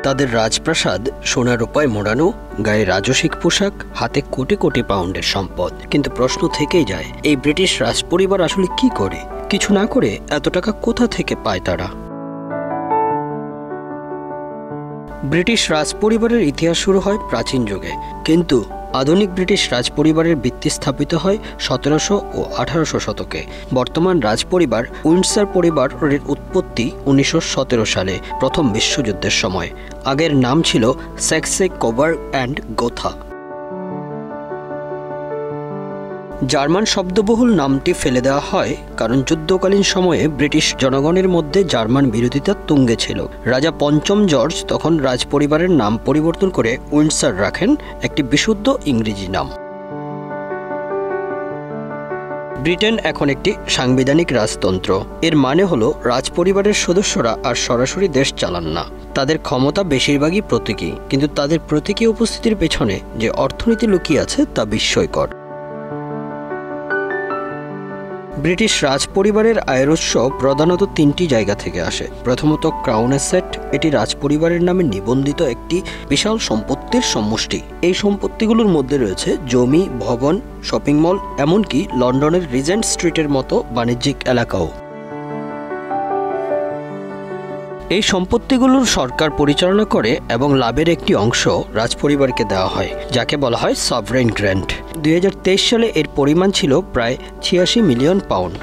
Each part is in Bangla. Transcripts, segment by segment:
তাদের রাজপ্রাসাদ সোনা রূপায় মোড়ানো, গায়ে রাজসিক পোশাক, হাতে কোটি কোটি পাউন্ডের সম্পদ। কিন্তু প্রশ্ন থেকেই যায়, এই ব্রিটিশ রাজপরিবার আসলে কি করে? কিছু না করে এত টাকা কোথা থেকে পায় তারা? ব্রিটিশ রাজপরিবারের ইতিহাস শুরু হয় প্রাচীন যুগে, কিন্তু আধুনিক ব্রিটিশ রাজপরিবারের ভিত্তি স্থাপিত হয় 1700 ও 1800 শতকে। বর্তমান রাজপরিবার উইন্ডসর পরিবারের উৎপত্তি 1917 সালে প্রথম বিশ্বযুদ্ধের সময়। আগের নাম ছিল স্যাক্সে কোবার্গ অ্যান্ড গোথা। জার্মান শব্দবহুল নামটি ফেলে দেওয়া হয় কারণ যুদ্ধকালীন সময়ে ব্রিটিশ জনগণের মধ্যে জার্মান বিরোধিতা তুঙ্গে ছিল। রাজা পঞ্চম জর্জ তখন রাজপরিবারের নাম পরিবর্তন করে উইন্ডসর রাখেন, একটি বিশুদ্ধ ইংরেজি নাম। ব্রিটেন এখন একটি সাংবিধানিক রাজতন্ত্র। এর মানে হলো রাজপরিবারের সদস্যরা আর সরাসরি দেশ চালান না। তাদের ক্ষমতা বেশিরভাগই প্রতীকী, কিন্তু তাদের প্রতীকী উপস্থিতির পেছনে যে অর্থনীতি লুকিয়ে আছে তা বিস্ময়কর। ব্রিটিশ রাজপরিবারের আয়ের উৎস প্রধানত তিনটি জায়গা থেকে আসে। প্রথমত ক্রাউন এসেট, এটি রাজপরিবারের নামে নিবন্ধিত একটি বিশাল সম্পত্তির সমষ্টি। এই সম্পত্তিগুলোর মধ্যে রয়েছে জমি, ভবন, শপিং মল, এমনকি লন্ডনের রিজেন্ট স্ট্রিটের মতো বাণিজ্যিক এলাকাও। এই সম্পত্তিগুলোর সরকার পরিচালনা করে এবং লাভের একটি অংশ রাজপরিবারকে দেওয়া হয়, যাকে বলা হয় সভরেন গ্র্যান্ট। 2023 সালে এর পরিমাণ ছিল প্রায় 86 মিলিয়ন পাউন্ড।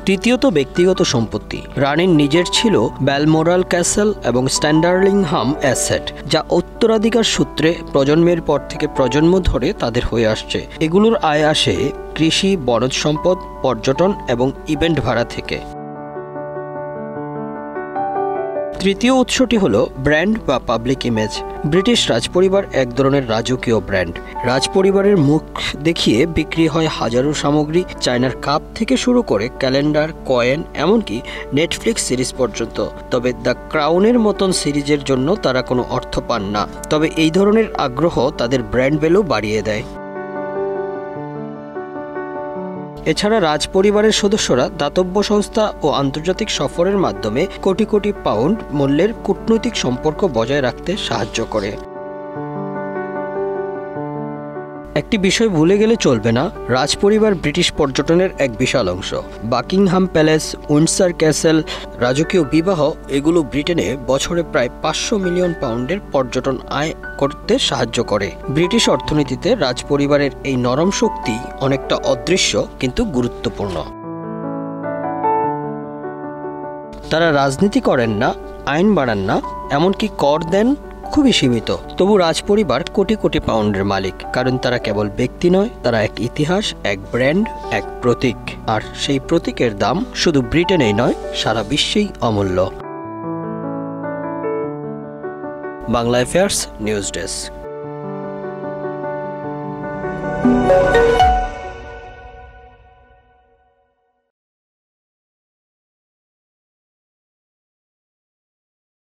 তৃতীয়ত ব্যক্তিগত সম্পত্তি। রানীর নিজের ছিল ব্যালমোরাল ক্যাসেল এবং স্ট্যান্ডার্লিংহাম অ্যাসেট, যা উত্তরাধিকার সূত্রে প্রজন্মের পর থেকে প্রজন্ম ধরে তাদের হয়ে আসছে। এগুলোর আয় আসে কৃষি, বনজ সম্পদ, পর্যটন এবং ইভেন্ট ভাড়া থেকে। তৃতীয় উৎসটি হল ব্র্যান্ড বা পাবলিক ইমেজ। ব্রিটিশ রাজপরিবার এক ধরনের রাজকীয় ব্র্যান্ড। রাজপরিবারের মুখ দেখিয়ে বিক্রি হয় হাজারো সামগ্রী, চায়নার কাপ থেকে শুরু করে ক্যালেন্ডার, কয়েন, এমনকি নেটফ্লিক্স সিরিজ পর্যন্ত। তবে দ্য ক্রাউনের মতন সিরিজের জন্য তারা কোনো অর্থ পান না, তবে এই ধরনের আগ্রহ তাদের ব্র্যান্ড ভ্যালু বাড়িয়ে দেয়। এছাড়া রাজপরিবারের সদস্যরা দাতব্য সংস্থা ও আন্তর্জাতিক সফরের মাধ্যমে কোটি কোটি পাউন্ড মূল্যের কূটনৈতিক সম্পর্ক বজায় রাখতে সাহায্য করে। একটি বিষয় ভুলে গেলে চলবে না, রাজপরিবার ব্রিটিশ পর্যটনের এক বিশাল অংশ। বাকিংহাম প্যালেস, উইন্ডসর ক্যাসেল, রাজকীয় বিবাহ, এগুলো ব্রিটেনে বছরে প্রায় 500 মিলিয়ন পাউন্ডের পর্যটন আয় করতে সাহায্য করে। ব্রিটিশ অর্থনীতিতে রাজপরিবারের এই নরম শক্তি অনেকটা অদৃশ্য কিন্তু গুরুত্বপূর্ণ। তারা রাজনীতি করেন না, আইন বাড়ান না, এমনকি কর দেন খুবই সীমিত। তবু রাজপরিবার কোটি কোটি পাউন্ডের মালিক, কারণ তারা কেবল ব্যক্তি নয়, তারা এক ইতিহাস, এক ব্র্যান্ড, এক প্রতীক। আর সেই প্রতীকের দাম শুধু ব্রিটেনেই নয়, সারা বিশ্বেই অমূল্য। Bangla affairs news desk.